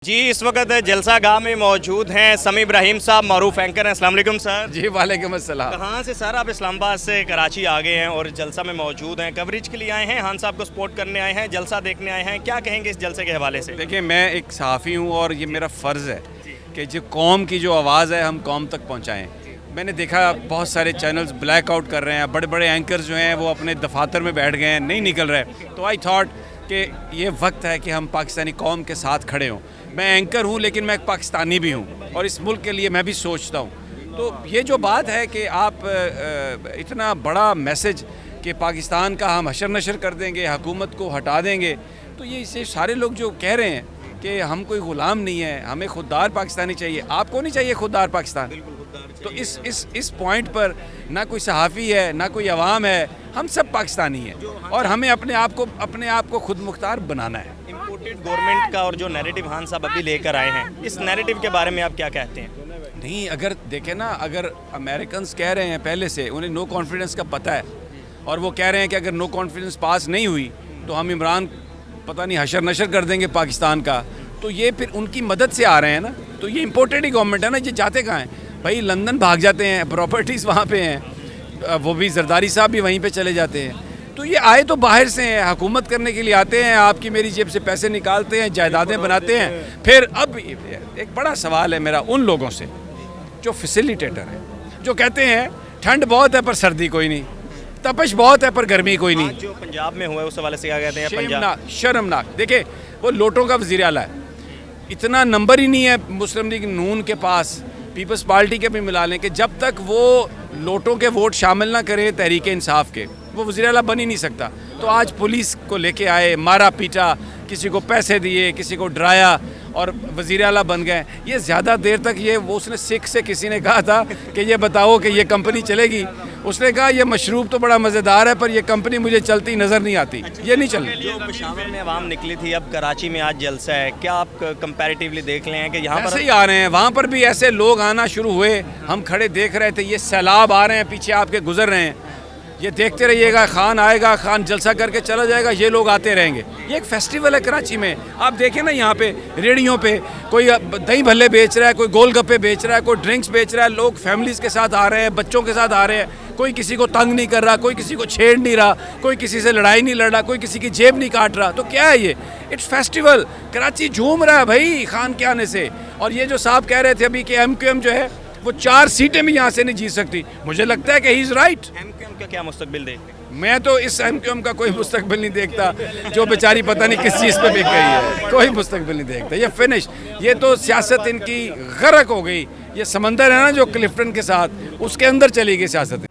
जी इस वक्त जलसा गाह में मौजूद हैं समी इब्राहिम साहब, मरूफ एंकर हैं। अस्सलाम वालेकुम सर। जी वालेकुम अस्सलाम। कहाँ से सर? आप इस्लामाबाद से कराची आ गए हैं और जलसा में मौजूद हैं, कवरेज के लिए आए हैं, खान साहब को सपोर्ट करने आए हैं, जलसा देखने आए हैं, क्या कहेंगे इस जलसे के हवाले से? देखिए, मैं एक सहाफ़ी हूँ और ये मेरा फ़र्ज़ है कि जो कौम की जो आवाज़ है हम कौम तक पहुँचाएँ। मैंने देखा बहुत सारे चैनल्स ब्लैक आउट कर रहे हैं, बड़े बड़े एंकर्स जो हैं वो अपने दफातर में बैठ गए हैं, नहीं निकल रहे। तो आई थॉट कि ये वक्त है कि हम पाकिस्तानी कौम के साथ खड़े हों। मैं एंकर हूँ लेकिन मैं एक पाकिस्तानी भी हूँ और इस मुल्क के लिए मैं भी सोचता हूँ। तो ये जो बात है कि आप इतना बड़ा मैसेज कि पाकिस्तान का हम हशर नशर कर देंगे, हुकूमत को हटा देंगे, तो ये इसे सारे लोग जो कह रहे हैं कि हम कोई ग़ुलाम नहीं है, हमें खुददार पाकिस्तानी चाहिए। आपको नहीं चाहिए खुददार पाकिस्तान? तो इस पॉइंट पर ना कोई सहाफ़ी है, ना कोई अवाम है, हम सब पाकिस्तानी हैं और हमें अपने आप को खुद मुख्तार बनाना है। इम्पोर्टेड गवर्नमेंट का और जो नैरेटिव खान साहब अभी लेकर आए हैं, इस नैरेटिव के बारे में आप क्या कहते हैं? नहीं, अगर देखें ना, अगर अमेरिकन्स कह रहे हैं पहले से, उन्हें नो कॉन्फिडेंस का पता है और वो कह रहे हैं कि अगर नो कॉन्फिडेंस पास नहीं हुई तो हम इमरान पता नहीं हशर नशर कर देंगे पाकिस्तान का, तो ये फिर उनकी मदद से आ रहे हैं ना। तो ये इम्पोर्टेड ही गवर्नमेंट है ना। ये जाते कहाँ हैं भाई? लंदन भाग जाते हैं, प्रॉपर्टीज़ वहाँ पे हैं, वो भी जरदारी साहब भी वहीं पे चले जाते हैं। तो ये आए तो बाहर से हैं, हुकूमत करने के लिए आते हैं, आपकी मेरी जेब से पैसे निकालते हैं, जायदादें बनाते हैं। फिर अब एक बड़ा सवाल है मेरा उन लोगों से जो फैसिलिटेटर हैं, जो कहते हैं ठंड बहुत है पर सर्दी कोई नहीं, तपश बहुत है पर गर्मी कोई नहीं। जो पंजाब में हुआ है उस हवाले से क्या कहते हैं? पंजाब शर्मनाक। देखिए, वो लोटों का वज़ीर आला है, इतना नंबर ही नहीं है मुस्लिम लीग नून के पास, पीपल्स पार्टी के भी मिला लें कि जब तक वो लोटों के वोट शामिल ना करे तहरीक इंसाफ के, वो वज़ीर आला बन ही नहीं सकता। तो आज पुलिस को लेके आए, मारा पीटा, किसी को पैसे दिए, किसी को डराया और वज़ीर आला बन गए। ये ज़्यादा देर तक ये वो उसने सिख से किसी ने कहा था कि ये बताओ कि ये कंपनी चलेगी, उसने कहा ये मशरूब तो बड़ा मज़ेदार है पर ये कंपनी मुझे चलती नज़र नहीं आती। ये नहीं चल रही। जो पेशावर में आवाम निकली थी, अब कराची में आज जलसा है, क्या आप कंपैरेटिवली देख लें कि यहाँ पर ऐसे ही आ रहे हैं? वहाँ पर भी ऐसे लोग आना शुरू हुए, हम खड़े देख रहे थे, ये सैलाब आ रहे हैं, पीछे आपके गुजर रहे हैं। ये देखते रहिएगा, खान आएगा, खान जलसा करके चला जाएगा, ये लोग आते रहेंगे। ये एक फेस्टिवल है कराची में। आप देखें ना, यहाँ पे रेहड़ियों पे कोई दही भल्ले बेच रहा है, कोई गोलगप्पे बेच रहा है, कोई ड्रिंक्स बेच रहा है, लोग फैमिलीज़ के साथ आ रहे हैं, बच्चों के साथ आ रहे हैं, कोई किसी को तंग नहीं कर रहा, कोई किसी को छेड़ नहीं रहा, कोई किसी से लड़ाई नहीं लड़ रहा, कोई किसी की जेब नहीं काट रहा। तो क्या है ये? It's festival. कराची झूम रहा है भाई खान के आने से। और ये जो साहब कह रहे थे अभी कि MQM जो है वो 4 सीटें भी यहाँ से नहीं जीत सकती, मुझे लगता है कि ही इज़ राइट। MQM का क्या मुस्तकबिल देखते हैं? मैं तो इस MQM का कोई मुस्तकबिल नहीं देखता, जो बेचारी पता नहीं किस चीज़ पे बिक गई है, कोई मुस्तकबिल नहीं देखता। ये फिनिश, ये तो सियासत इनकी गर्क हो गई। ये समंदर है ना जो क्लिफ्टन के साथ, उसके अंदर चली गई सियासत।